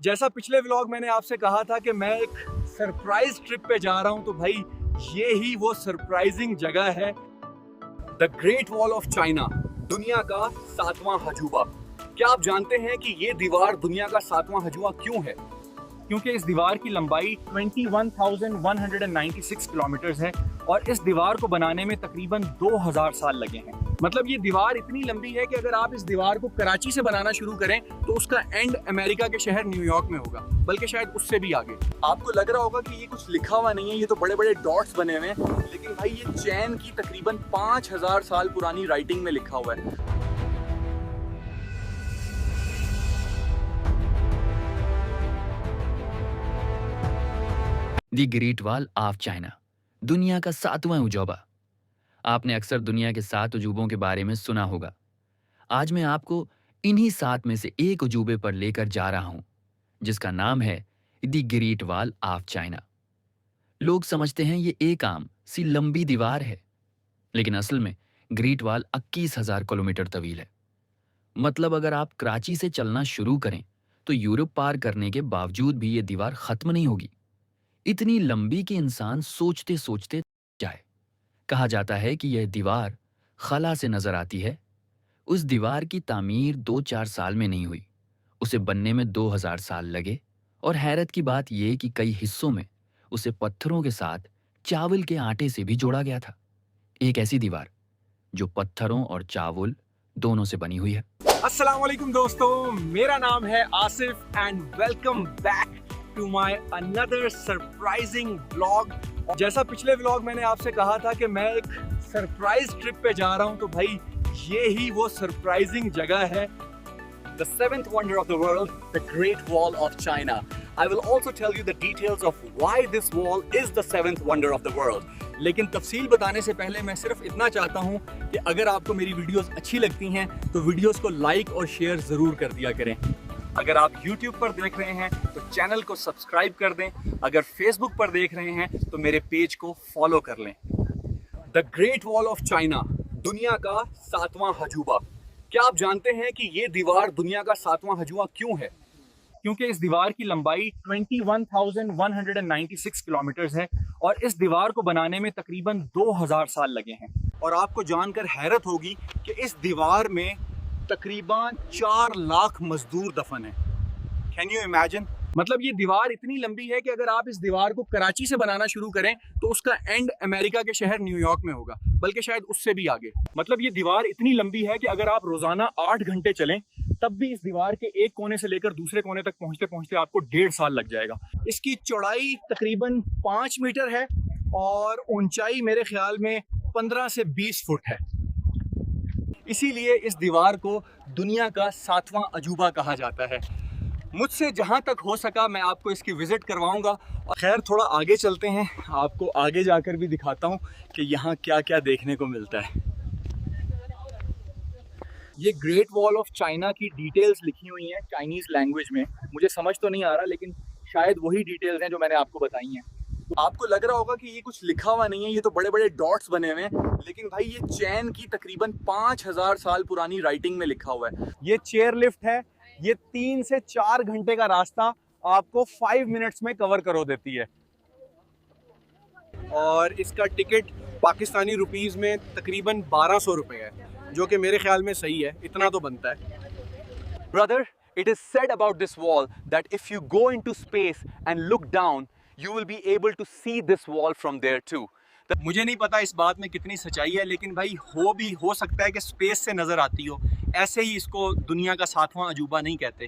जैसा पिछले व्लॉग मैंने आपसे कहा था कि मैं एक सरप्राइज ट्रिप पे जा रहा हूं, तो भाई ये ही वो सरप्राइजिंग जगह है, the great wall of China, दुनिया का 7वां अजूबा। क्या आप जानते हैं कि ये दीवार दुनिया का 7वां अजूबा क्यों है? क्योंकि इस दीवार की लंबाई 21,196 किलोमीटर है और इस दीवार को बनाने में तकरीबन 2000 साल लगे हैं। मतलब ये दीवार इतनी लंबी है कि अगर आप इस दीवार को कराची से बनाना शुरू करें तो उसका एंड अमेरिका के शहर न्यूयॉर्क में होगा, बल्कि शायद उससे भी आगे। आपको लग रहा होगा कि ये कुछ लिखा हुआ नहीं है, ये तो बड़े बड़े डॉट्स बने हुए हैं, लेकिन भाई ये चैन की तकरीबन 5000 साल पुरानी राइटिंग में लिखा हुआ है। The great wall of China, दुनिया का 7वां अजूबा। आपने अक्सर दुनिया के 7 अजूबों के बारे में सुना होगा। आज मैं आपको इन्हीं 7 में से एक अजूबे पर लेकर जा रहा हूं, जिसका नाम है the great wall of China. लोग समझते हैं ये एक आम सी लंबी दीवार है, लेकिन असल में ग्रेट वॉल 21,000 किलोमीटर तवील है। मतलब अगर आप कराची से चलना शुरू करें तो यूरोप पार करने के बावजूद भी ये दीवार खत्म नहीं होगी। इतनी लंबी कि इंसान सोचते सोचते जाए। कहा जाता है कि यह दीवार खला से नजर आती है। उस दीवार की तामीर 2-4 साल में नहीं हुई, उसे बनने में 2000 साल लगे। और हैरत की बात यह कि कई हिस्सों में उसे पत्थरों के साथ चावल के आटे से भी जोड़ा गया था। एक ऐसी दीवार जो पत्थरों और चावल दोनों से बनी हुई है। अस्सलाम वालेकुम दोस्तों, मेरा नाम है Asif and welcome back to my another surprising vlog. जैसा पिछले व्लॉग मैंने आपसे कहा था कि मैं एक सरप्राइज ट्रिप पे जा रहा हूं, तो भाई ये ही वो सरप्राइजिंग जगह है, the seventh wonder of the world, the Great Wall of China. I will also tell you the details of why this wall is the seventh wonder of the world. लेकिन तफसील बताने से पहले मैं सिर्फ इतना चाहता हूं कि अगर आपको मेरी वीडियोस अच्छी लगती हैं तो वीडियोस को लाइक और शेयर ज़रूर कर दिया करें। अगर आप YouTube पर देख रहे हैं तो चैनल को सब्सक्राइब कर दें। अगर Facebook पर देख रहे हैं तो मेरे पेज को फॉलो कर लें। The great wall of China, दुनिया का 7वां अजूबा। क्या आप जानते हैं कि ये दीवार दुनिया का 7वां अजूबा क्यों है? क्योंकि इस दीवार की लंबाई 21,196 किलोमीटर है और इस दीवार को बनाने में तकरीबन 2000 साल लगे हैं। और आपको जानकर हैरत होगी कि इस दीवार में तकरीबन 4 लाख मजदूर दफन हैं। Can you imagine? मतलब ये दीवार इतनी लंबी है कि अगर आप इस दीवार को कराची से बनाना शुरू करें तो उसका एंड अमेरिका के शहर न्यूयॉर्क में होगा, बल्कि शायद उससे भी आगे। मतलब ये दीवार इतनी लंबी है कि अगर आप रोजाना 8 घंटे चलें तब भी इस दीवार के एक कोने से लेकर दूसरे कोने तक पहुंचते पहुंचते आपको 1.5 साल लग जाएगा। इसकी चौड़ाई तकरीबन 5 मीटर है और ऊंचाई मेरे ख्याल में 15 से 20 फुट है। इसीलिए इस दीवार को दुनिया का 7वां अजूबा कहा जाता है। मुझसे जहाँ तक हो सका मैं आपको इसकी विज़िट करवाऊंगा। और खैर थोड़ा आगे चलते हैं, आपको आगे जाकर भी दिखाता हूँ कि यहाँ क्या क्या देखने को मिलता है। ये ग्रेट वॉल ऑफ चाइना की डिटेल्स लिखी हुई हैं चाइनीज़ लैंग्वेज में। मुझे समझ तो नहीं आ रहा, लेकिन शायद वही डिटेल्स हैं जो मैंने आपको बताई हैं। आपको लग रहा होगा कि ये कुछ लिखा हुआ नहीं है, ये तो बड़े बड़े डॉट्स बने हुए हैं, लेकिन भाई ये चैन की तकरीबन 5000 साल पुरानी राइटिंग में लिखा हुआ है। ये चेयर लिफ्ट है, ये 3 से 4 घंटे का रास्ता आपको 5 मिनट्स में कवर करो देती है। और इसका टिकट पाकिस्तानी रुपीस में तकरीबन 1200 रुपए है, जो कि मेरे ख्याल में सही है, इतना तो बनता है। Brother, it is said about this wall that if you go into space and look down, you will be able to see this wall from there too. मुझे नहीं पता इस बात में कितनी सच्चाई है, लेकिन भाई हो सकता है कि स्पेस से नज़र आती हो। ऐसे ही इसको दुनिया का 7वां अजूबा नहीं कहते।